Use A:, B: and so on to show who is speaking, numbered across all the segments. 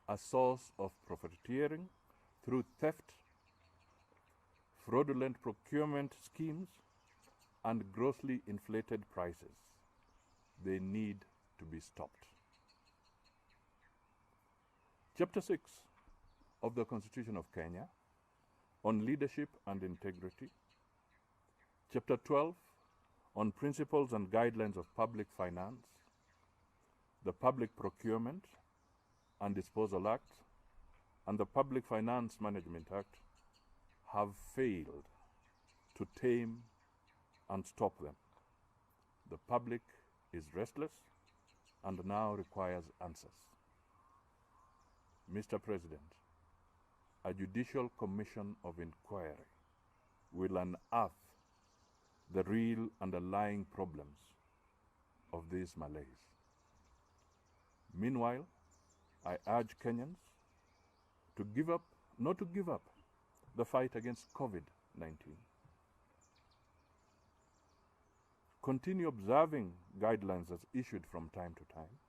A: a source of profiteering through theft, fraudulent procurement schemes, and grossly inflated prices. They need to be stopped. Chapter 6 of the Constitution of Kenya on leadership and integrity. Chapter 12 on principles and guidelines of public finance, the Public Procurement and Disposal Act, and the Public Finance Management Act have failed to tame and stop them. The public is restless and now requires answers. Mr. President, a judicial commission of inquiry will unearth the real underlying problems of these malaise. Meanwhile, I urge Kenyans to not to give up the fight against COVID-19. Continue observing guidelines as issued from time to time.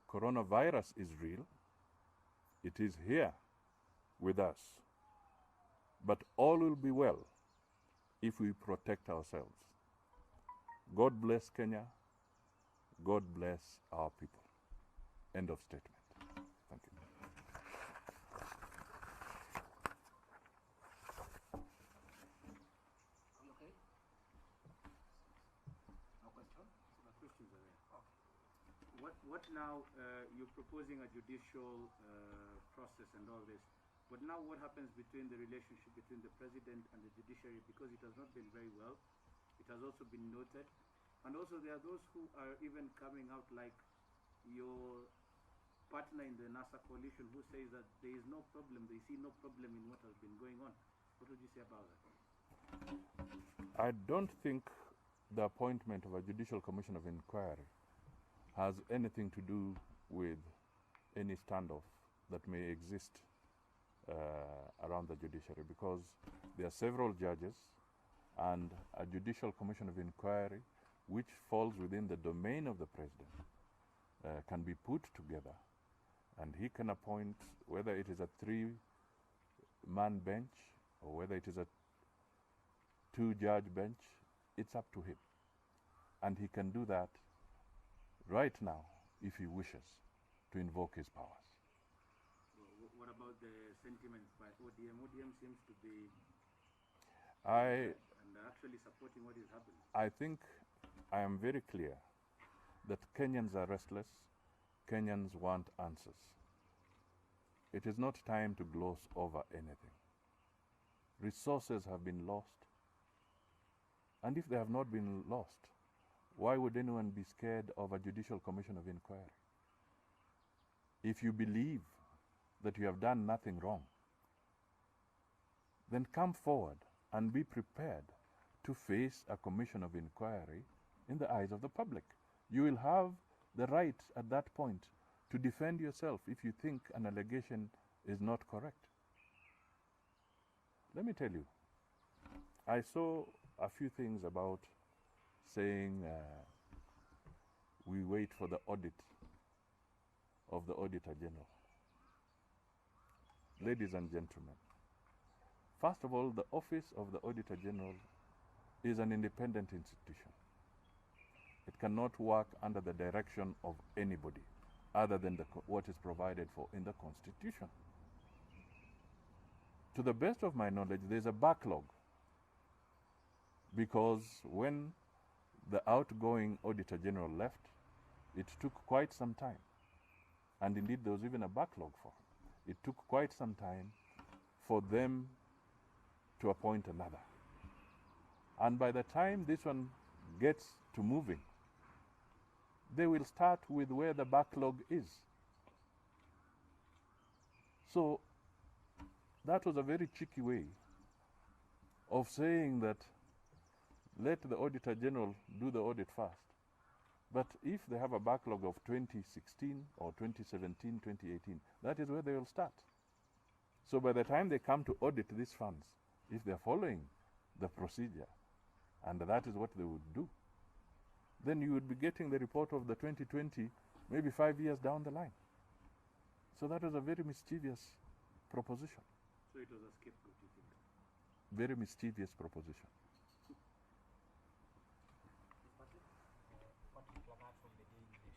A: Coronavirus is real. It is here with us. But all will be well if we protect ourselves. God bless Kenya. God bless our people. End of statement. Thank you.
B: Okay. No question? No questions are there. Okay. What now? You're proposing a judicial process and all this. But now what happens between the relationship between the president and the judiciary, because it has not been very well. It has also been noted. And also there are those who are even coming out like your partner in the NASA coalition who says that there is no problem, they see no problem in what has been going on. What would you say about that?
A: I don't think the appointment of a judicial commission of inquiry has anything to do with any standoff that may exist around the judiciary, because there are several judges and a judicial commission of inquiry which falls within the domain of the president can be put together, and he can appoint, whether it is a 3-man bench or whether it is a 2-judge bench, it's up to him. And he can do that right now if he wishes to invoke his powers.
B: What about the sentiments by ODM? ODM seems to be and actually supporting what is happening.
A: I think I am very clear that Kenyans are restless. Kenyans want answers. It is not time to gloss over anything. Resources have been lost. And if they have not been lost, why would anyone be scared of a judicial commission of inquiry? If you believe that you have done nothing wrong, then come forward and be prepared to face a commission of inquiry in the eyes of the public. You will have the right at that point to defend yourself if you think an allegation is not correct. Let me tell you, I saw a few things about saying we wait for the audit of the Auditor General. Ladies and gentlemen, first of all, the office of the Auditor General is an independent institution. It cannot work under the direction of anybody other than what is provided for in the Constitution. To the best of my knowledge, there's a backlog, because when the outgoing Auditor General left, it took quite some time. And indeed, there was even a backlog for him. It took quite some time for them to appoint another. And by the time this one gets to moving, they will start with where the backlog is. So that was a very cheeky way of saying that let the Auditor General do the audit first. But if they have a backlog of 2016 or 2017, 2018, that is where they will start. So by the time they come to audit these funds, if they're following the procedure, and that is what they would do, then you would be getting the report of the 2020 maybe 5 years down the line. So that was a very mischievous proposition.
B: So it was a scapegoat, you think?
A: Very mischievous proposition.
C: Particular from the Daily Nation.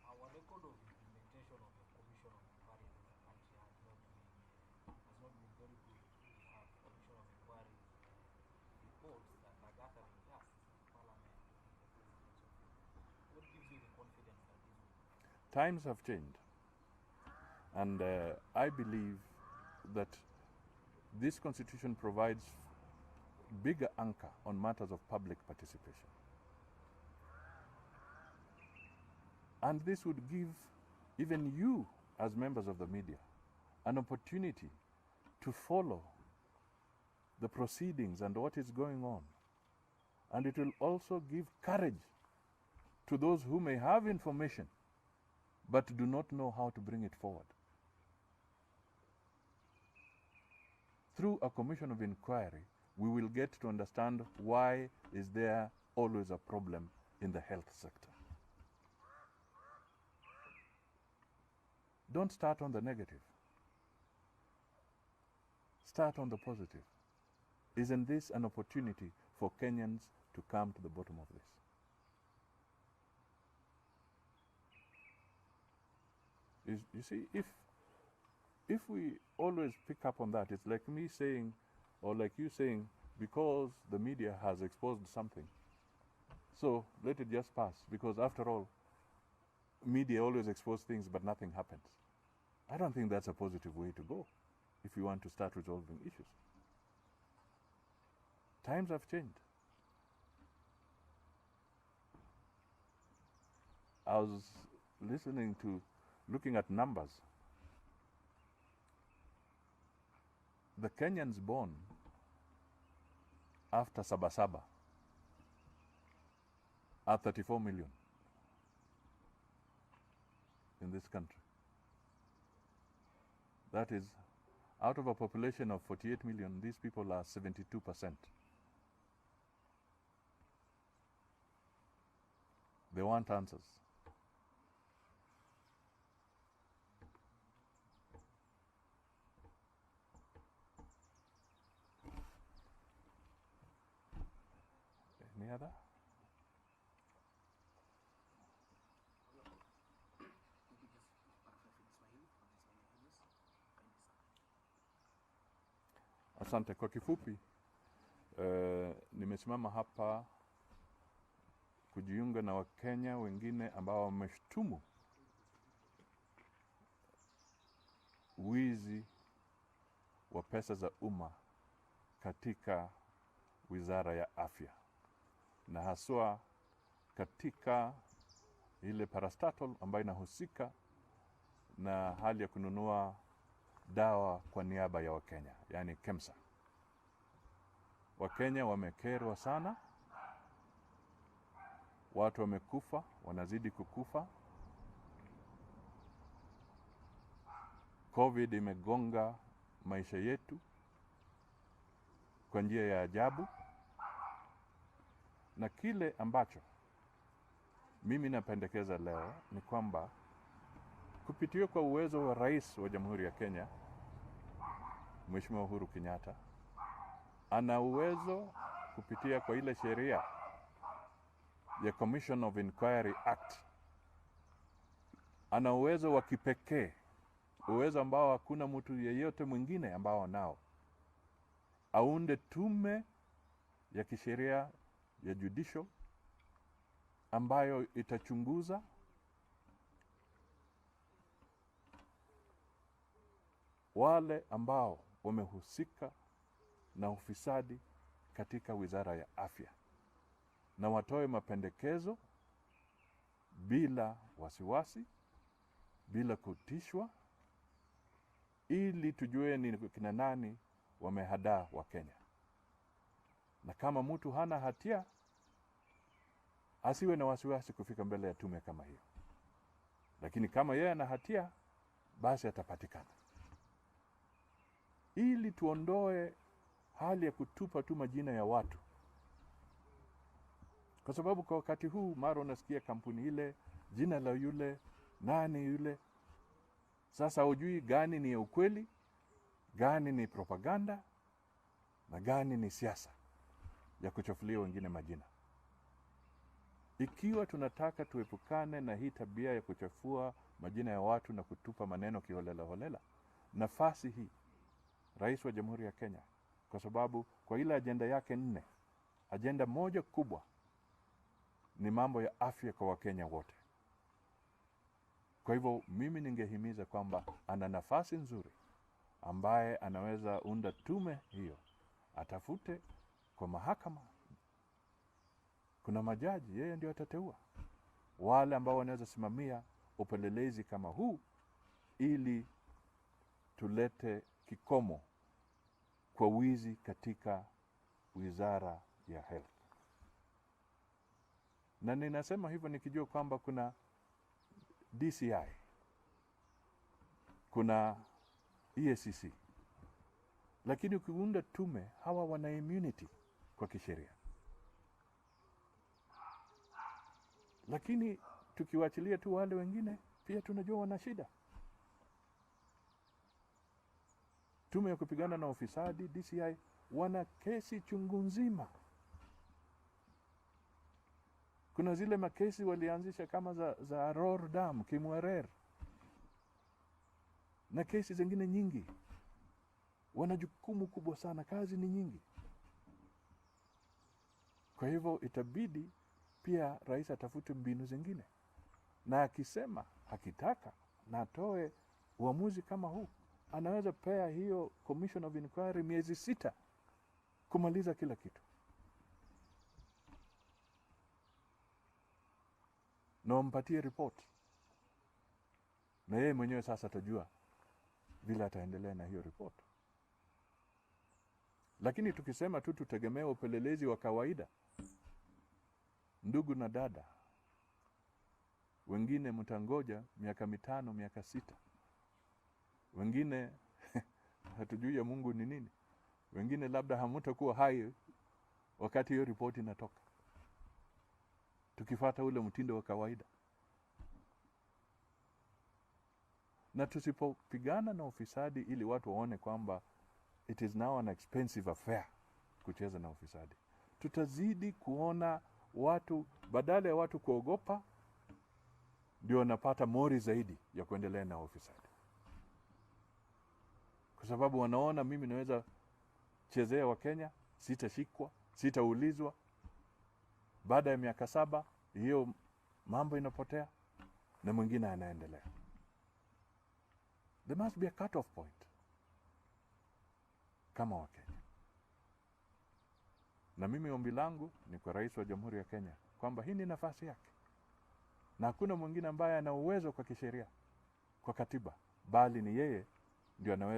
C: Our record of implementation of the Commission of Inquiry in the country has not been very good. We have Commission of Inquiry reports that are gathering dust in Parliament in the President's office. What gives you the confidence that this will?
A: Times have changed. And I believe that this constitution provides bigger anchor on matters of public participation. And this would give even you, as members of the media, an opportunity to follow the proceedings and what is going on. And it will also give courage to those who may have information but do not know how to bring it forward. Through a commission of inquiry, we will get to understand why is there always a problem in the health sector. Don't start on the negative. Start on the positive. Isn't this an opportunity for Kenyans to come to the bottom of this? You see, if we always pick up on that, it's like me saying, or like you saying, because the media has exposed something, so let it just pass, because after all, media always expose things but nothing happens. I don't think that's a positive way to go if you want to start resolving issues. Times have changed. I was looking at numbers. The Kenyans born after Sabasaba are 34 million in this country. That is, out of a population of 48 million, these people are 72%. They want answers. Any other? Asante. Kwa kifupi, nimesimama hapa kujiunga na Wakenya wengine ambao wameshtumu wizi wa pesa za umma katika Wizara ya Afya, na haswa katika ile parastatal ambayo inahusika na hali ya kununua dawa kwa niaba ya Wakenya, yani KEMSA. Wakenya wamekerwa sana, watu wamekufa, wanazidi kukufa. COVID imegonga maisha yetu kwa njia ya ajabu, na kile ambacho mimi napendekeza leo ni kwamba kupitia kwa uwezo wa Rais wa Jamhuri ya Kenya, Mheshimiwa Uhuru Kenyatta, ana uwezo kupitia kwa ile sheria ya Commission of Inquiry Act, ana uwezo wa kipekee, uwezo ambao hakuna mtu yeyote mwingine ambao nao, aunde tume ya kisheria ya judicial ambayo itachunguza wale ambao wamehusika na ufisadi katika Wizara ya Afya, na watoe mapendekezo bila wasiwasi, bila kutishwa, ili tujue ni kina nani wamehadaa wa Kenya. Na kama mtu hana hatia, asiwe na wasiwasi kufika mbele ya tume kama hiyo. Lakini kama yeye ana hatia, basi atapatikana. Ili tuondoe hali ya kutupa tu majina ya watu. Kwa sababu kwa wakati huu mara unasikia kampuni ile, jina la yule, nani yule. Sasa hujui gani ni ukweli, gani ni propaganda, na gani ni siasa ya kuchafulia wengine majina. Ikiwa tunataka tuepukane na hii tabia ya kuchafua majina ya watu na kutupa maneno kiholela holela, nafasi hii Rais wa Jamhuri ya Kenya, kwa sababu kwa ile ajenda yake 4, ajenda moja kubwa ni mambo ya afya kwa Wakenya wote. Kwa hivyo mimi ningehimiza kwamba ana nafasi nzuri ambaye anaweza unda tume hiyo, atafute kwa mahakama. Kuna majaji, yeye ndio atateua wale ambao wanaweza simamia upelelezi kama huu, ili tulete kikomo kwa wizi katika wizara ya health. Na ninasema hivyo nikijua kwamba kuna DCI, kuna EACC, lakini ukiunda tume, hawa wana immunity kwa kisheria. Lakini tukiwachilia tu wale wengine, pia tunajua wana shida. Tume ya kupigana na ufisadi, DCI, wana kesi chungu nzima. Kuna zile makesi walianzisha kama za Aror Dam, Kimwarer, na kesi zingine nyingi. Wana jukumu kubwa sana, kazi ni nyingi. Kwa hivyo itabidi pia rais atafute mbinu zingine. Na akisema hakitaka na atoe uamuzi kama huu, anaweza pea hiyo Commission of Inquiry miezi 6 kumaliza kila kitu. Na mpatie report. Na yeye mwenyewe sasa atajua vile ataendelea na hiyo report. Lakini tukisema tu tutegemea upelelezi wa kawaida, ndugu na dada, wengine mtangoja miaka 5, miaka 6. Wengine hatujui ya Mungu ni nini. Wengine labda hamutakuwa hai wakati hiyo ripoti inatoka, tukifuata ule mtindo wa kawaida. Na tusipopigana na ufisadi ili watu waone kwamba it is now an expensive affair kucheza na ufisadi, tutazidi kuona watu, badala ya watu kuogopa, ndio wanapata mori zaidi ya kuendelea na ufisadi. Kwa sababu wanaona mimi naweza chezea wa Kenya, sitashikwa, sitaulizwa. Baada ya miaka 7, hiyo mambo inapotea na mwingine anaendelea. There must be a cut-off point kama wa Kenya. Na mimi ombi langu ni kwa Rais wa Jamhuri ya Kenya kwamba hii ni nafasi yake. Na hakuna mwingine ambaye ana uwezo kwa kisheria, kwa katiba, bali ni yeye ndio anaweza